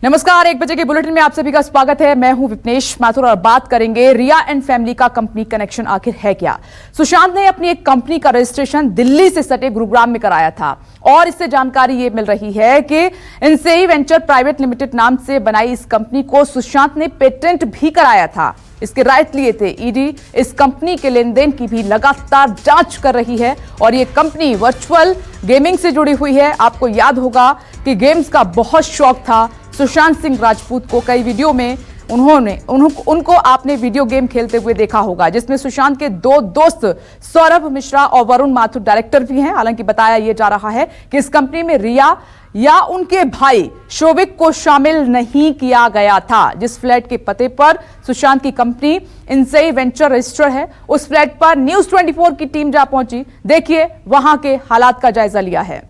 नमस्कार, 1 बजे के बुलेटिन में आप सभी का स्वागत है। मैं हूं विपनेश माथुर और बात करेंगे रिया एंड फैमिली का कंपनी कनेक्शन आखिर है क्या। सुशांत ने अपनी एक कंपनी का रजिस्ट्रेशन दिल्ली से सटे गुरुग्राम में कराया था और इससे जानकारी ये मिल रही है कि इनसेई वेंचर प्राइवेट लिमिटेड नाम से बनाई इस कंपनी को सुशांत ने पेटेंट भी कराया था। इसके राइट लिए थे। ईडी इस कंपनी के लेन देन की भी लगातार जांच कर रही है और ये कंपनी वर्चुअल गेमिंग से जुड़ी हुई है। आपको याद होगा कि गेम्स का बहुत शौक था सुशांत सिंह राजपूत को। कई वीडियो में उनको आपने वीडियो गेम खेलते हुए देखा होगा, जिसमें सुशांत के दो दोस्त सौरभ मिश्रा और वरुण माथुर डायरेक्टर भी हैं। हालांकि बताया यह जा रहा है कि इस कंपनी में रिया या उनके भाई शोभिक को शामिल नहीं किया गया था। जिस फ्लैट के पते पर सुशांत की कंपनी इनसेई वेंचर रजिस्टर है, उस फ्लैट पर न्यूज 24 की टीम जा पहुंची। देखिए वहां के हालात का जायजा लिया है।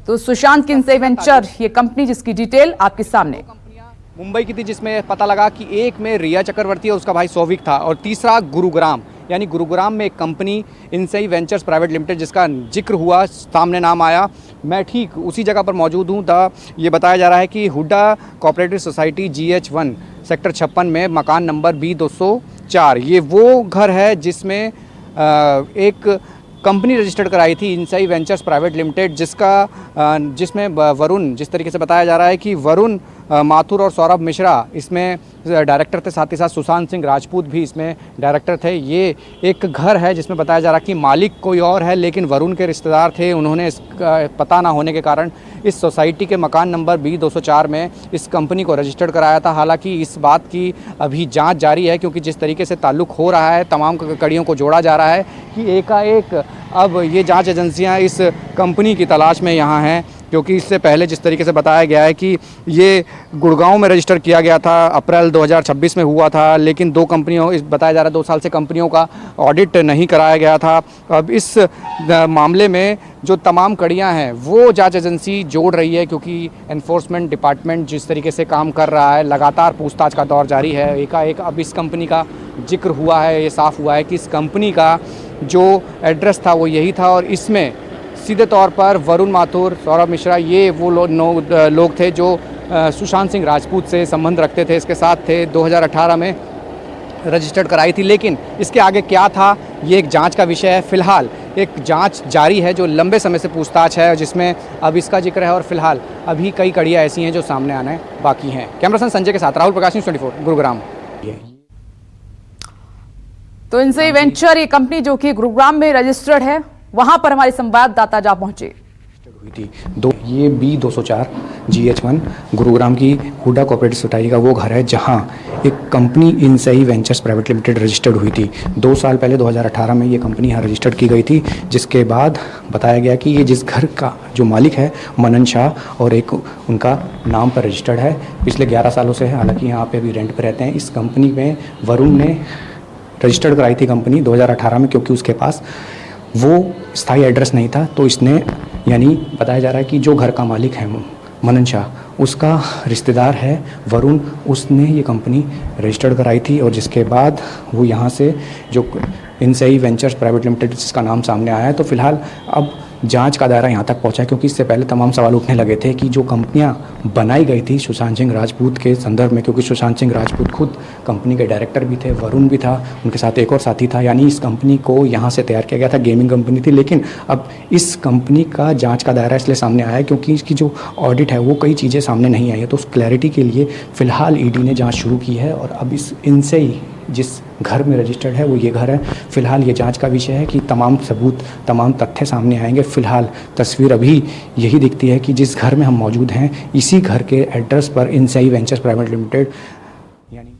तो सुशांत की इनसेई वेंचर ये कंपनी जिसकी डिटेल आपके सामने। मुंबई की थी, जिसमें पता लगा कि एक में रिया चक्रवर्ती और उसका भाई सौविक था और तीसरा गुरुग्राम, यानी गुरुग्राम में एक company Insei ventures private limited जिसका जिक्र हुआ, सामने नाम आया। मैं ठीक उसी जगह पर मौजूद हूँ। ये बताया जा रहा है कि Hooda cooperative society GH1 sector 56 में मकान नंबर B204, ये वो घर है जिसमें एक कंपनी रजिस्टर्ड कराई थी इनसेई वेंचर्स प्राइवेट लिमिटेड, जिसमें वरुण, जिस तरीके से बताया जा रहा है कि वरुण माथुर और सौरभ मिश्रा इसमें डायरेक्टर थे, साथ ही साथ सुशांत सिंह राजपूत भी इसमें डायरेक्टर थे। ये एक घर है जिसमें बताया जा रहा है कि मालिक कोई और है, लेकिन वरुण के रिश्तेदार थे। उन्होंने इसका पता ना होने के कारण इस सोसाइटी के मकान नंबर B204 में इस कंपनी को रजिस्टर्ड कराया था। हालांकि इस बात की अभी जांच जारी है, क्योंकि जिस तरीके से ताल्लुक़ हो रहा है, तमाम कड़ियों को जोड़ा जा रहा है कि एकाएक अब ये जांच एजेंसियां इस कंपनी की तलाश में यहाँ हैं। क्योंकि इससे पहले जिस तरीके से बताया गया है कि ये गुड़गांव में रजिस्टर किया गया था, अप्रैल 2026 में हुआ था, लेकिन दो कंपनियों, इस बताया जा रहा है 2 साल से कंपनियों का ऑडिट नहीं कराया गया था। अब इस मामले में जो तमाम कड़ियां हैं वो जांच एजेंसी जोड़ रही है, क्योंकि एनफोर्समेंट डिपार्टमेंट जिस तरीके से काम कर रहा है, लगातार पूछताछ का दौर जारी है। एकाएक अब इस कंपनी का जिक्र हुआ है, ये साफ़ हुआ है कि इस कंपनी का जो एड्रेस था वो यही था और इसमें सीधे तौर पर वरुण माथुर, सौरभ मिश्रा, ये वो लोग थे जो सुशांत सिंह राजपूत से संबंध रखते थे, इसके साथ थे। 2018 में रजिस्टर्ड कराई थी, लेकिन इसके आगे क्या था ये एक जांच का विषय है। फिलहाल एक जांच जारी है जो लंबे समय से पूछताछ है, जिसमें अब इसका जिक्र है और फिलहाल अभी कई कड़ियाँ ऐसी हैं जो सामने आने बाकी हैं। कैमरा पर्सन संजय के साथ राहुल प्रकाश, न्यूज़ 24 गुरुग्राम। तो इनसेई वेंचर ये कंपनी जो कि गुरुग्राम में रजिस्टर्ड है, वहां पर हमारे संवाददाता जा पहुंचे। हुई थी ये B204 GH1 गुरुग्राम की हुड्डा कोऑपरेटिव सोसाइटी का वो घर है जहां एक company Insei ventures private limited registered हुई थी। 2 साल पहले 2018 में ये कंपनी यहाँ रजिस्टर्ड की गई थी, जिसके बाद बताया गया कि ये जिस घर का जो मालिक है मनन शाह और एक उनका नाम पर रजिस्टर्ड है पिछले 11 सालों से है। हालांकि यहाँ पे अभी रेंट पर रहते हैं। इस कंपनी में वरुण ने रजिस्टर्ड कराई थी कंपनी 2018 में, क्योंकि उसके पास वो स्थायी एड्रेस नहीं था। तो इसने, यानी बताया जा रहा है कि जो घर का मालिक है मनन शाह, उसका रिश्तेदार है वरुण, उसने ये कंपनी रजिस्टर्ड कराई थी और जिसके बाद वो यहाँ से जो इनसेई वेंचर्स प्राइवेट लिमिटेड जिसका नाम सामने आया है। तो फिलहाल अब जांच का दायरा यहाँ तक पहुँचा है, क्योंकि इससे पहले तमाम सवाल उठने लगे थे कि जो कंपनियाँ बनाई गई थी सुशांत सिंह राजपूत के संदर्भ में, क्योंकि सुशांत सिंह राजपूत खुद कंपनी के डायरेक्टर भी थे, वरुण भी था, उनके साथ एक और साथी था। यानी इस कंपनी को यहाँ से तैयार किया गया था, गेमिंग कंपनी थी। लेकिन अब इस कंपनी का जाँच का दायरा इसलिए सामने आया है क्योंकि इसकी जो ऑडिट है वो कई चीज़ें सामने नहीं आई है। तो उस क्लैरिटी के लिए फ़िलहाल ईडी ने जाँच शुरू की है और अब इस इनसेई जिस घर में रजिस्टर्ड है वो ये घर है। फिलहाल ये जांच का विषय है कि तमाम सबूत, तमाम तथ्य सामने आएंगे। फिलहाल तस्वीर अभी यही दिखती है कि जिस घर में हम मौजूद हैं, इसी घर के एड्रेस पर इनसेई वेंचर्स प्राइवेट लिमिटेड, यानी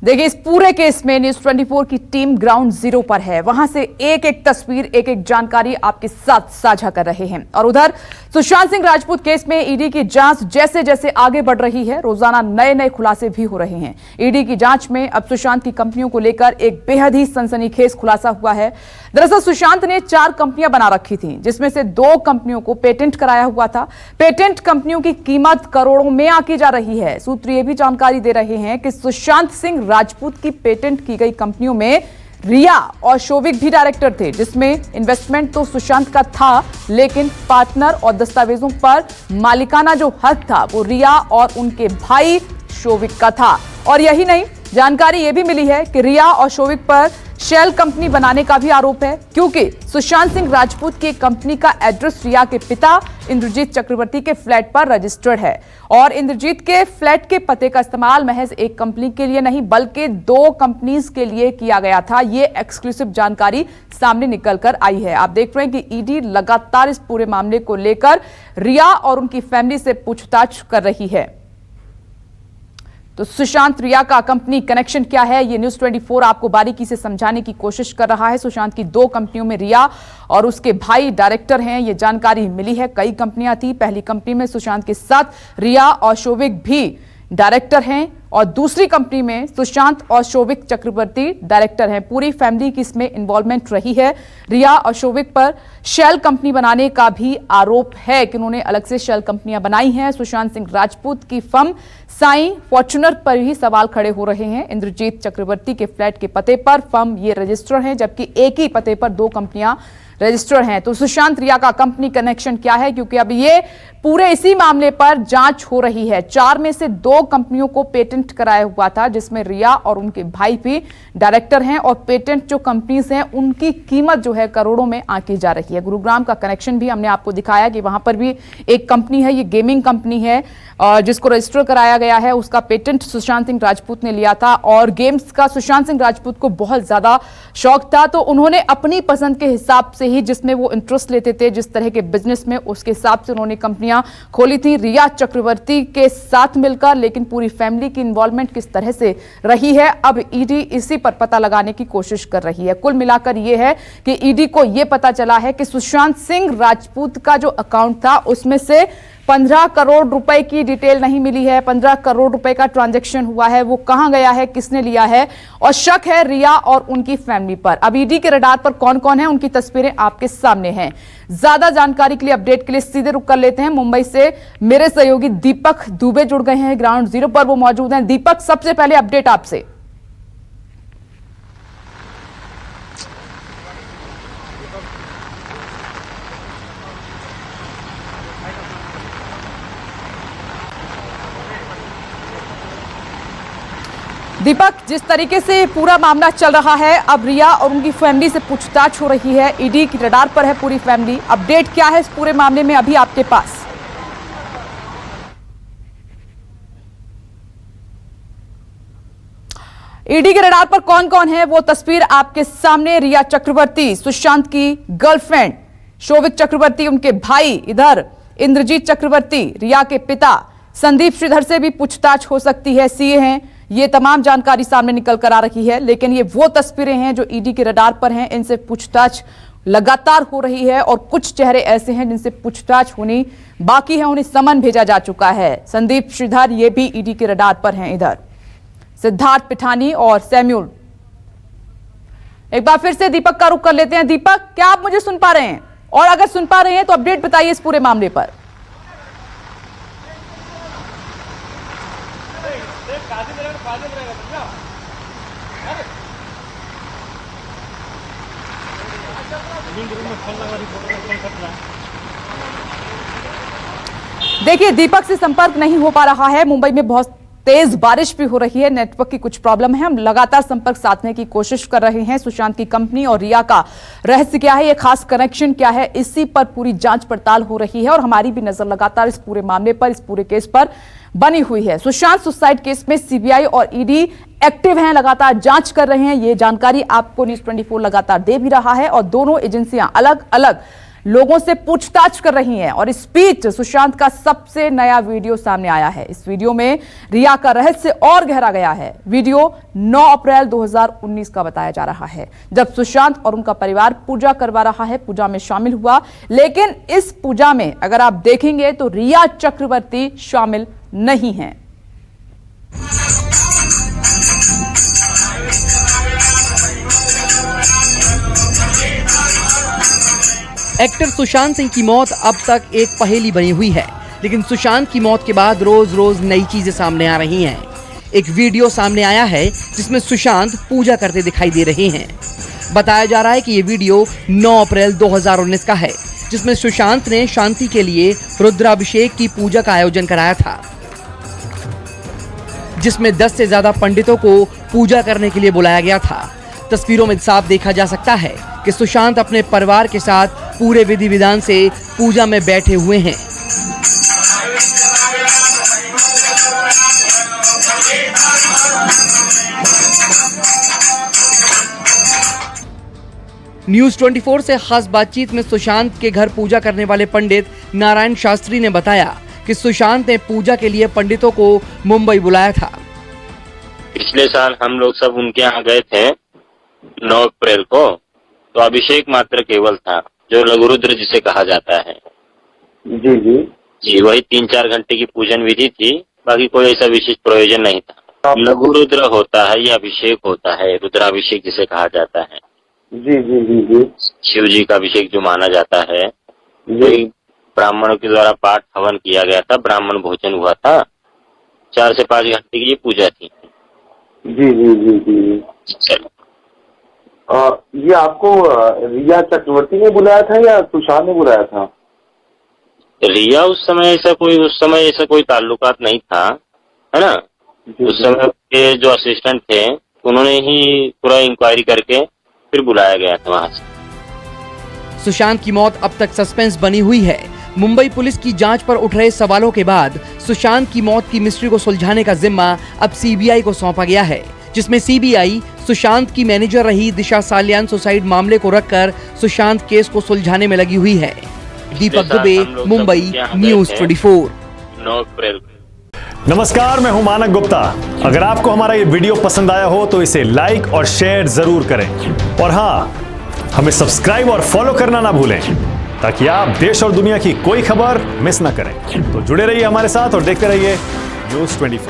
देखिए इस पूरे केस में न्यूज 24 की टीम ग्राउंड जीरो पर है। वहां से एक एक तस्वीर, एक एक जानकारी आपके साथ साझा कर रहे हैं। और उधर सुशांत सिंह राजपूत केस में ईडी की जांच जैसे जैसे आगे बढ़ रही है, रोजाना नए नए खुलासे भी हो रहे हैं। ईडी की जांच में अब सुशांत की कंपनियों को लेकर एक बेहद ही सनसनीखेज खुलासा हुआ है। दरअसल सुशांत ने 4 कंपनियां बना रखी थी, जिसमें से 2 कंपनियों को पेटेंट कराया हुआ था। पेटेंट कंपनियों की कीमत करोड़ों में आकी जा रही है। सूत्र ये भी जानकारी दे रहे हैं कि सुशांत सिंह राजपूत की पेटेंट की गई कंपनियों में रिया और शोविक भी डायरेक्टर थे, जिसमें इन्वेस्टमेंट तो सुशांत का था, लेकिन पार्टनर और दस्तावेजों पर मालिकाना जो हक था वो रिया और उनके भाई शोविक का था। और यही नहीं, जानकारी यह भी मिली है कि रिया और शोविक पर शेल कंपनी बनाने का भी आरोप है, क्योंकि सुशांत सिंह राजपूत की कंपनी का एड्रेस रिया के पिता इंद्रजीत चक्रवर्ती के फ्लैट पर रजिस्टर्ड है। और इंद्रजीत के फ्लैट के पते का इस्तेमाल महज एक कंपनी के लिए नहीं बल्कि 2 कंपनीज के लिए किया गया था। ये एक्सक्लूसिव जानकारी सामने निकल कर आई है। आप देख रहे हैं कि ईडी लगातार इस पूरे मामले को लेकर रिया और उनकी फैमिली से पूछताछ कर रही है। तो सुशांत रिया का कंपनी कनेक्शन क्या है, ये न्यूज़ 24 आपको बारीकी से समझाने की कोशिश कर रहा है। सुशांत की 2 कंपनियों में रिया और उसके भाई डायरेक्टर हैं, ये जानकारी मिली है। कई कंपनियां थी, पहली कंपनी में सुशांत के साथ रिया और शोविक भी डायरेक्टर हैं और दूसरी कंपनी में सुशांत और शोविक चक्रवर्ती डायरेक्टर हैं। पूरी फैमिली की इसमें इन्वॉल्वमेंट रही है। रिया और शोविक पर शेल कंपनी बनाने का भी आरोप है कि उन्होंने अलग से शेल कंपनियां बनाई हैं। सुशांत सिंह राजपूत की फर्म साई फॉर्च्यूनर पर भी सवाल खड़े हो रहे हैं। इंद्रजीत चक्रवर्ती के फ्लैट के पते पर फर्म ये रजिस्टर्ड है, जबकि एक ही पते पर 2 कंपनियां रजिस्टर्ड हैं। तो सुशांत रिया का कंपनी कनेक्शन क्या है, क्योंकि अब ये पूरे इसी मामले पर जांच हो रही है। 4 में से 2 कंपनियों को पेटेंट कराया हुआ था, जिसमें रिया और उनके भाई भी डायरेक्टर हैं और पेटेंट जो कंपनीज हैं उनकी कीमत जो है करोड़ों में आंकी जा रही है। गुरुग्राम का कनेक्शन भी हमने आपको दिखाया कि वहां पर भी एक कंपनी है, ये गेमिंग कंपनी है जिसको रजिस्टर कराया गया है। उसका पेटेंट सुशांत सिंह राजपूत ने लिया था और गेम्स का सुशांत सिंह राजपूत को बहुत ज्यादा शौक था, तो उन्होंने अपनी पसंद के हिसाब से ही, जिसमें वो इंटरेस्ट लेते थे जिस तरह के बिजनेस में, उसके हिसाब से उन्होंने कंपनियां खोली थी रिया चक्रवर्ती के साथ मिलकर। लेकिन पूरी फैमिली की इन्वॉल्वमेंट किस तरह से रही है, अब ईडी इसी पर पता लगाने की कोशिश कर रही है। कुल मिलाकर यह है कि ईडी को यह पता चला है कि सुशांत सिंह राजपूत का जो अकाउंट था उसमें से 15 करोड़ रुपए की डिटेल नहीं मिली है। 15 करोड़ रुपए का ट्रांजैक्शन हुआ है, वो कहां गया है, किसने लिया है, और शक है रिया और उनकी फैमिली पर। अब ईडी के रडार पर कौन कौन है, उनकी तस्वीरें आपके सामने हैं। ज्यादा जानकारी के लिए, अपडेट के लिए सीधे रुक कर लेते हैं मुंबई से मेरे सहयोगी दीपक दुबे जुड़ गए हैं, ग्राउंड जीरो पर वो मौजूद हैं। दीपक, सबसे पहले अपडेट आपसे। दीपक, जिस तरीके से पूरा मामला चल रहा है, अब रिया और उनकी फैमिली से पूछताछ हो रही है, ईडी की रडार पर है पूरी फैमिली। अपडेट क्या है इस पूरे मामले में अभी आपके पास? ईडी के रडार पर कौन कौन है वो तस्वीर आपके सामने। रिया चक्रवर्ती सुशांत की गर्लफ्रेंड, शोविक चक्रवर्ती उनके भाई, इधर इंद्रजीत चक्रवर्ती रिया के पिता, संदीप श्रीधर से भी पूछताछ हो सकती है, सीए हैं। ये तमाम जानकारी सामने निकल कर आ रही है, लेकिन ये वो तस्वीरें हैं जो ईडी के रडार पर हैं, इनसे पूछताछ लगातार हो रही है और कुछ चेहरे ऐसे हैं जिनसे पूछताछ होनी बाकी है, उन्हें समन भेजा जा चुका है। संदीप श्रीधर ये भी ईडी के रडार पर हैं, इधर सिद्धार्थ पिठानी और सैम्यूल। एक बार फिर से दीपक का रुख कर लेते हैं। दीपक, क्या आप मुझे सुन पा रहे हैं? और अगर सुन पा रहे हैं तो अपडेट बताइए इस पूरे मामले पर। देखिए, दीपक से संपर्क नहीं हो पा रहा है। मुंबई में बहुत तेज बारिश भी हो रही है, नेटवर्क की कुछ प्रॉब्लम है। हम लगातार संपर्क साधने की कोशिश कर रहे हैं। सुशांत की कंपनी और रिया का रहस्य क्या है, ये खास कनेक्शन क्या है, इसी पर पूरी जांच पड़ताल हो रही है और हमारी भी नजर लगातार इस पूरे मामले पर, इस पूरे केस पर बनी हुई है। सुशांत सुसाइड केस में सीबीआई और ईडी एक्टिव हैं, लगातार जांच कर रहे हैं। ये जानकारी आपको न्यूज़ 24 लगातार दे भी रहा है और दोनों एजेंसियां अलग अलग लोगों से पूछताछ कर रही हैं। और इस बीच सुशांत का सबसे नया वीडियो सामने आया है। इस वीडियो में रिया का रहस्य और गहरा गया है। वीडियो 9 अप्रैल 2019 का बताया जा रहा है, जब सुशांत और उनका परिवार पूजा करवा रहा है, पूजा में शामिल हुआ। लेकिन इस पूजा में अगर आप देखेंगे तो रिया चक्रवर्ती शामिल नहीं है। एक्टर सुशांत सिंह की मौत अब तक एक पहेली बनी हुई है, लेकिन सुशांत की मौत के बाद रोज रोज नई चीजें सामने आ रही हैं। एक वीडियो सामने आया है जिसमें सुशांत पूजा करते दिखाई दे रहे हैं। बताया जा रहा है कि ये वीडियो 9 अप्रैल 2019 का है, जिसमें सुशांत ने शांति के लिए रुद्राभिषेक की पूजा का आयोजन कराया था, जिसमें 10 से ज्यादा पंडितों को पूजा करने के लिए बुलाया गया था। तस्वीरों में साफ देखा जा सकता है कि सुशांत अपने परिवार के साथ पूरे विधि विधान से पूजा में बैठे हुए हैं। न्यूज 24 से खास बातचीत में सुशांत के घर पूजा करने वाले पंडित नारायण शास्त्री ने बताया कि सुशांत ने पूजा के लिए पंडितों को मुंबई बुलाया था। पिछले साल हम लोग सब उनके यहाँ गए थे 9 अप्रैल को, तो अभिषेक मात्र केवल था, जो लघुरुद्र जिसे कहा जाता है। जी जी जी, वही 3-4 घंटे की पूजन विधि थी, बाकी कोई ऐसा विशेष प्रयोजन नहीं था। लघुरुद्र होता है, ये अभिषेक होता है, रुद्राभिषेक जिसे कहा जाता है। जी जी जी जी शिव जी का अभिषेक जो माना जाता है, जी ब्राह्मणों के द्वारा पाठ हवन किया गया था, ब्राह्मण भोजन हुआ था, 4 से 5 घंटे की ये पूजा थी। जी जी जी जी चलो, ये आपको रिया चक्रवर्ती ने बुलाया था या सुशांत ने बुलाया था? रिया उस समय ऐसा कोई ताल्लुकात नहीं था, है ना। उस समय के जो असिस्टेंट थे उन्होंने ही पूरा इंक्वायरी करके फिर बुलाया गया था वहां से। सुशांत की मौत अब तक सस्पेंस बनी हुई है। मुंबई पुलिस की जांच पर उठ रहे सवालों के बाद सुशांत की मौत की मिस्ट्री को सुलझाने का जिम्मा अब सीबीआई को सौंपा गया है, जिसमें सीबीआई सुशांत की मैनेजर रही दिशा सालियान सुसाइड मामले को रखकर सुशांत केस को सुलझाने में लगी हुई है। दीपक दुबे, मुंबई, न्यूज 24। 9 अप्रैल। नमस्कार, मैं हूं मानक गुप्ता। अगर आपको हमारा ये वीडियो पसंद आया हो तो इसे लाइक और शेयर जरूर करें, और हाँ, हमें सब्सक्राइब और फॉलो करना ना भूलें, ताकि आप देश और दुनिया की कोई खबर मिस ना करें। तो जुड़े रहिए हमारे साथ और देखते रहिए न्यूज़ 24।